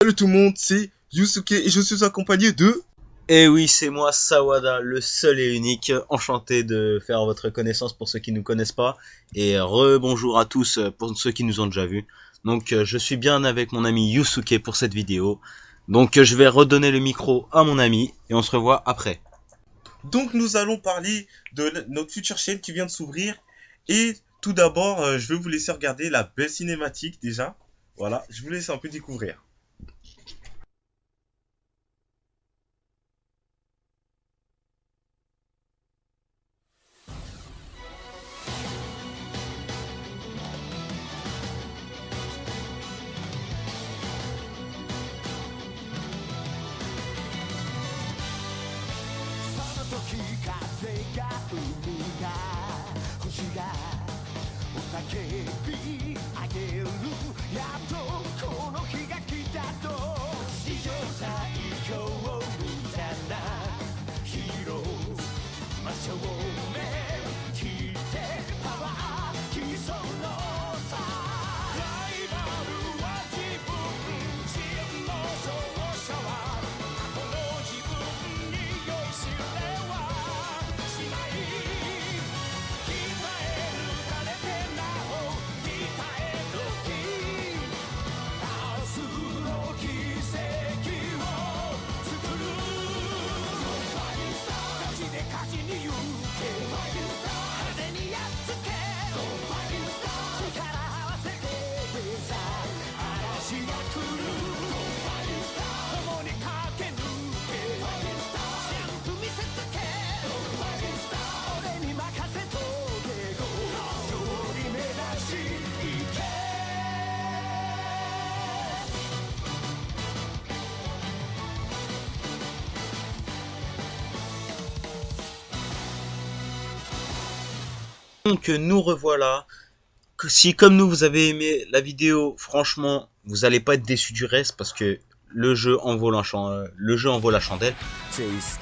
Salut tout le monde, c'est Yusuke et je suis accompagné de... Et oui, c'est moi, Sawada, le seul et unique. Enchanté de faire votre connaissance pour ceux qui ne nous connaissent pas. Et rebonjour à tous pour ceux qui nous ont déjà vus. Donc je suis bien avec mon ami Yusuke pour cette vidéo. Donc je vais redonner le micro à mon ami et on se revoit après. Donc nous allons parler de notre future chaîne qui vient de s'ouvrir. Et tout d'abord, je vais vous laisser regarder la belle cinématique déjà. Voilà, je vous laisse un peu découvrir. Donc nous revoilà. Si comme nous vous avez aimé la vidéo, franchement vous allez pas être déçus du reste parce que le jeu en vaut la chandelle.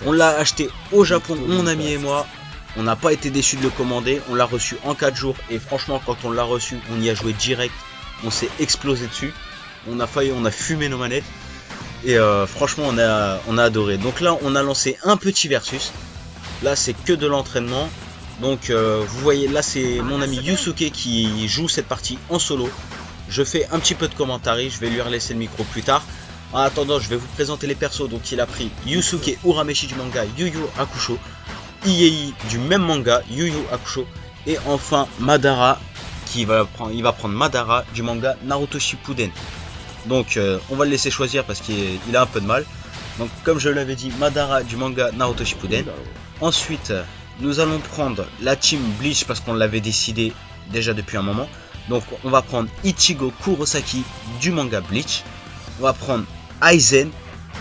On l'a acheté au Japon, mon ami et moi. On n'a pas été déçus de le commander. On l'a reçu en 4 jours et franchement quand on l'a reçu, on y a joué direct. On s'est explosé dessus. On a fumé nos manettes. Et franchement on a adoré. Donc là on a lancé un petit versus. Là c'est que de l'entraînement. Donc vous voyez là c'est mon ami Yusuke qui joue cette partie en solo. Je fais un petit peu de commentaires, je vais lui relaisser le micro plus tard. En attendant je vais vous présenter les persos. Donc il a pris Yusuke Urameshi du manga Yu Yu Hakusho, Iei du même manga Yu Yu Hakusho, et enfin Madara il va prendre Madara du manga Naruto Shippuden. Donc on va le laisser choisir parce qu'il a un peu de mal. Donc comme je l'avais dit, Madara du manga Naruto Shippuden. Ensuite nous allons prendre la team Bleach parce qu'on l'avait décidé déjà depuis un moment. Donc on va prendre Ichigo Kurosaki du manga Bleach. On va prendre Aizen.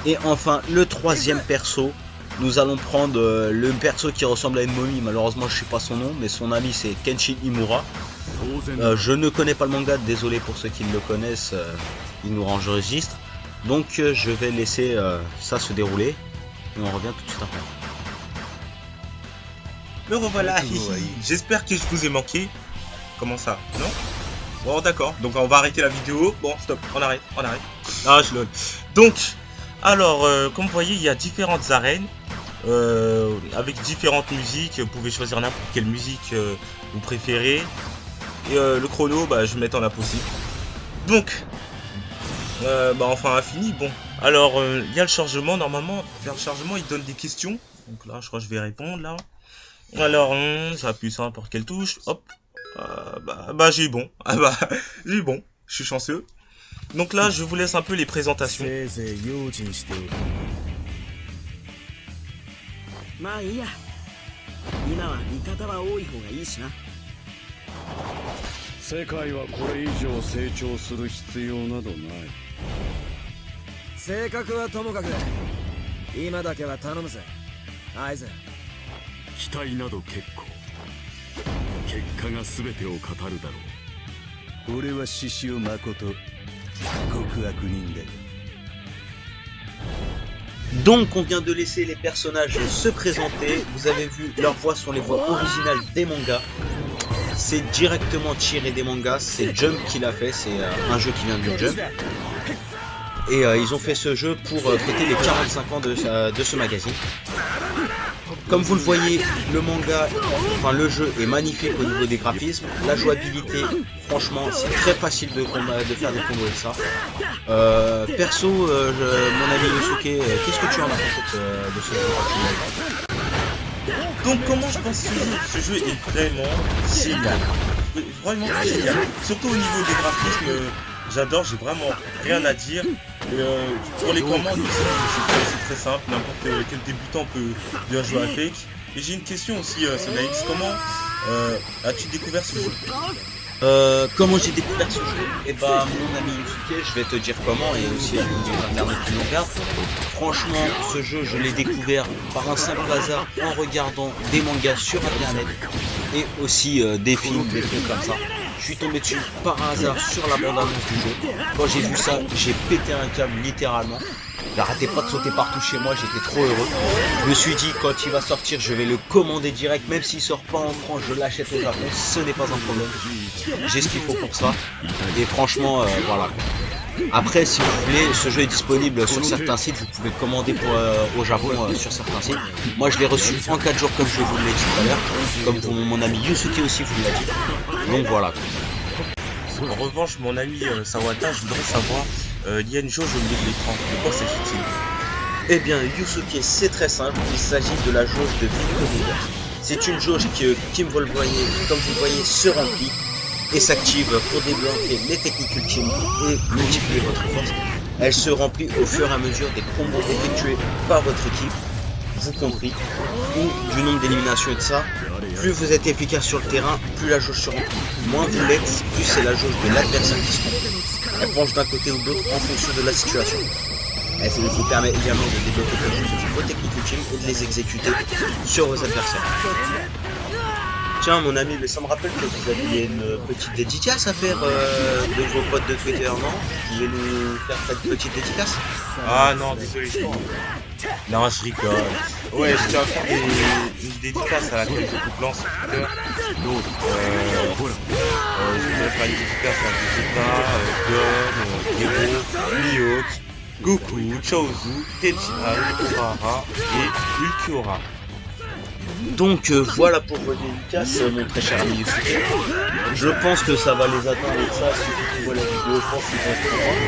Et enfin le troisième perso, nous allons prendre le perso qui ressemble à une momie. Malheureusement je sais pas son nom, mais son ami c'est Kenshin Himura. Je ne connais pas le manga, désolé pour ceux qui le connaissent, il nous range registre. Donc je vais laisser ça se dérouler. Et on revient tout de suite après. Me revoilà, j'espère que je vous ai manqué. Comment ça? Non? Bon d'accord, donc on va arrêter la vidéo. Bon stop, on arrête. Ah je lol. Donc, alors comme vous voyez il y a différentes arènes avec différentes musiques. Vous pouvez choisir n'importe quelle musique vous préférez. Et le chrono, je vais mettre en impossible. Donc, enfin infini. Bon, alors il y a le chargement. Normalement, pour faire le chargement, il donne des questions. Donc là, je crois que je vais répondre là. Alors, j'appuie sur n'importe quelle touche. Hop. J'ai eu bon. J'ai eu bon. Je suis chanceux. Donc là, je vous laisse un peu les présentations. Donc on vient de laisser les personnages se présenter. Vous avez vu, leurs voix sont les voix originales des mangas. C'est directement tiré des mangas. C'est Jump qui l'a fait, c'est un jeu qui vient de Jump. Et ils ont fait ce jeu pour fêter les 45 ans de ce magazine. Comme vous le voyez, le manga, enfin le jeu est magnifique au niveau des graphismes. La jouabilité, franchement, c'est très facile de faire des combos avec ça. Perso, mon ami Yosuke, qu'est-ce que tu en as pensé de ce jeu? Donc comment je pense que ce jeu est vraiment génial. Vraiment génial. Surtout au niveau des graphismes, j'adore, j'ai vraiment rien à dire. Pour les commandes, c'est très simple, n'importe quel débutant peut bien jouer avec. Et j'ai une question aussi, Sanaïx, comment as-tu découvert ce jeu? Comment j'ai découvert ce jeu? Et bah mon ami Yusuke, je vais te dire comment, et aussi à les internautes qui nous regardent. Franchement, ce jeu, je l'ai découvert par un simple hasard en regardant des mangas sur internet et aussi des films, des trucs comme ça. Je suis tombé dessus par hasard sur la bande-annonce du jeu. Quand j'ai vu ça, j'ai pété un câble littéralement. J'arrêtais pas de sauter partout chez moi, j'étais trop heureux. Je me suis dit, quand il va sortir, je vais le commander direct, même s'il sort pas en France, je l'achète au Japon, ce n'est pas un problème. J'ai ce qu'il faut pour ça. Et franchement, voilà. Après, si vous voulez, ce jeu est disponible sur certains sites, vous pouvez le commander au Japon sur certains sites. Moi, je l'ai reçu en 4 jours, comme je vous l'ai dit tout à l'heure, comme mon ami Yusuke aussi vous l'a dit. Donc voilà. En revanche, mon ami Sawata, je voudrais savoir, il y a une jauge au milieu de l'écran. De quoi s'agit-il? Eh bien, Yusuke, c'est très simple. Il s'agit de la jauge de Victoria. C'est une jauge qui, comme vous le voyez, se remplit et s'active pour débloquer les techniques ultimes et multiplier votre force. Elle se remplit au fur et à mesure des combos effectués par votre équipe, vous compris, ou du nombre d'éliminations et de ça. Plus vous êtes efficace sur le terrain, plus la jauge se remplit. Moins vous l'êtes, plus c'est la jauge de l'adversaire qui se remplit. Elle penche d'un côté ou de l'autre en fonction de la situation. Elle vous permet également de débloquer vos techniques ultimes et de les exécuter sur vos adversaires. Tiens mon ami, mais ça me rappelle que vous aviez une petite dédicace à faire de vos potes de Twitter, non? Vous pouvez nous faire cette petite dédicace? Ah non, désolé. Non, je rigole. Ouais, je tiens à faire une dédicace à la qualité de plan sur Twitter. Donc, je voudrais faire une dédicace à Vegeta, Gon, Gero, Mihawk, Goku, Chaozu, Tenshinhan, Urara et Ulquiorra. Donc voilà pour vos dédicaces, mon très cher ami Yusuke. Je pense que ça va les atteindre et ça, ceux qui voient la vidéo, je pense qu'ils vont se comprendre.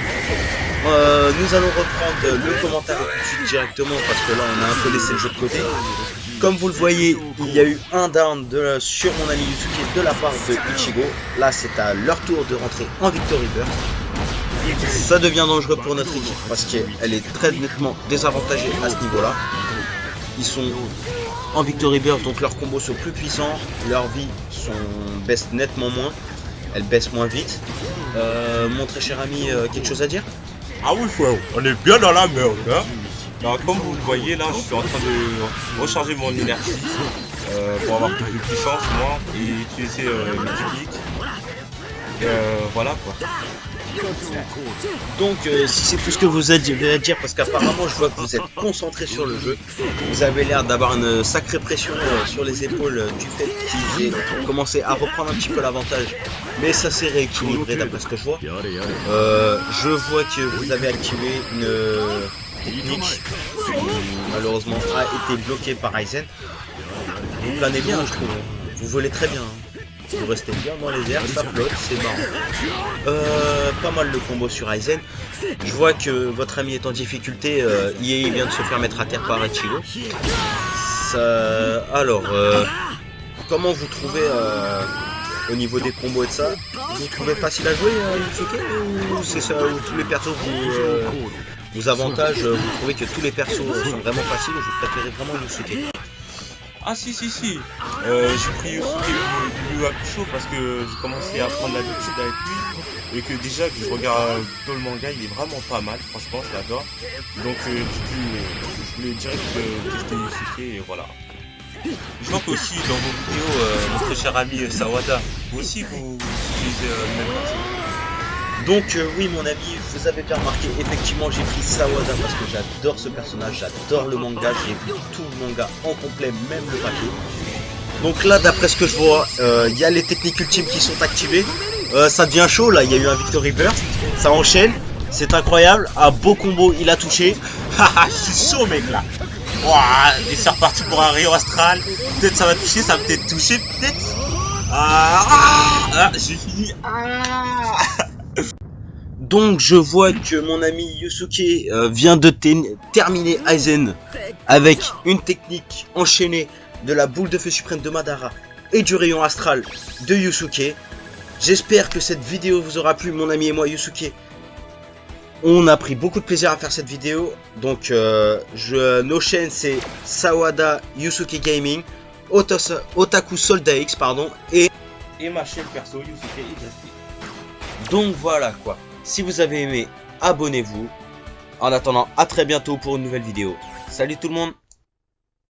Nous allons reprendre le commentaire tout de suite directement parce que là on a un peu laissé le jeu de côté. Comme vous le voyez, il y a eu un down sur mon ami Yusuke de la part de Ichigo. Là c'est à leur tour de rentrer en Victory Burst. Ça devient dangereux pour notre équipe parce qu'elle est très nettement désavantagée à ce niveau-là. Ils sont en Victory Burst, donc leurs combos sont plus puissants, leurs vies baissent nettement moins, elles baissent moins vite. Mon très cher ami, quelque chose à dire? Ah oui frère, on est bien dans la merde hein. Alors, comme vous le voyez là, je suis en train de recharger mon énergie pour avoir plus de puissance moi et utiliser mes techniques. Voilà quoi. Donc si c'est tout ce que vous avez à dire, parce qu'apparemment je vois que vous êtes concentré sur le jeu, vous avez l'air d'avoir une sacrée pression sur les épaules du fait qu'ils aient commencé à reprendre un petit peu l'avantage, mais ça s'est rééquilibré d'après ce que je vois. Je vois que vous avez activé une technique qui malheureusement a été bloquée par Aizen. Vous planez bien je trouve, vous volez très bien. Vous restez bien dans les airs, ça flotte, c'est marrant. Pas mal de combos sur Aizen. Je vois que votre ami est en difficulté, il vient de se faire mettre à terre par Ichigo. Alors, comment vous trouvez au niveau des combos et de ça? Vous trouvez facile à jouer Yusuke, ou c'est ça, où tous les persos vous avantagent, vous trouvez que tous les persos sont vraiment faciles, ou vous préférez vraiment Yusuke? Ah si, j'ai pris Yusuke du Hakusho parce que j'ai commencé à prendre l'habitude avec lui et que déjà que je regarde dans le manga, il est vraiment pas mal, franchement je l'adore. Donc du coup, je voulais direct tester Yusuke et voilà. Je vois qu'aussi dans vos vidéos, notre cher ami Sawada, vous aussi vous utilisez le même principe. Donc oui mon ami, vous avez bien remarqué, effectivement j'ai pris Sawada parce que j'adore ce personnage, j'adore le manga, j'ai vu tout le manga en complet, même le papier. Donc là d'après ce que je vois, il y a les techniques ultimes qui sont activées, ça devient chaud là, il y a eu un Victory Burst, ça enchaîne, C'est incroyable. Un beau combo, il a touché. Haha, je suis chaud, mec, là. Ouah, et c'est reparti pour un rayon astral. Peut-être ça va toucher, ça va peut-être toucher, peut-être. J'ai fini. Donc je vois que mon ami Yusuke vient de terminer Aizen avec une technique enchaînée de la boule de feu suprême de Madara et du rayon astral de Yusuke. J'espère que cette vidéo vous aura plu, mon ami et moi Yusuke. On a pris beaucoup de plaisir à faire cette vidéo. Donc nos chaînes c'est Sawada Yusuke Gaming, Otaku Soldat X pardon et ma chaîne perso Yusuke XSP. Donc voilà quoi. Si vous avez aimé, abonnez-vous. En attendant, à très bientôt pour une nouvelle vidéo. Salut tout le monde!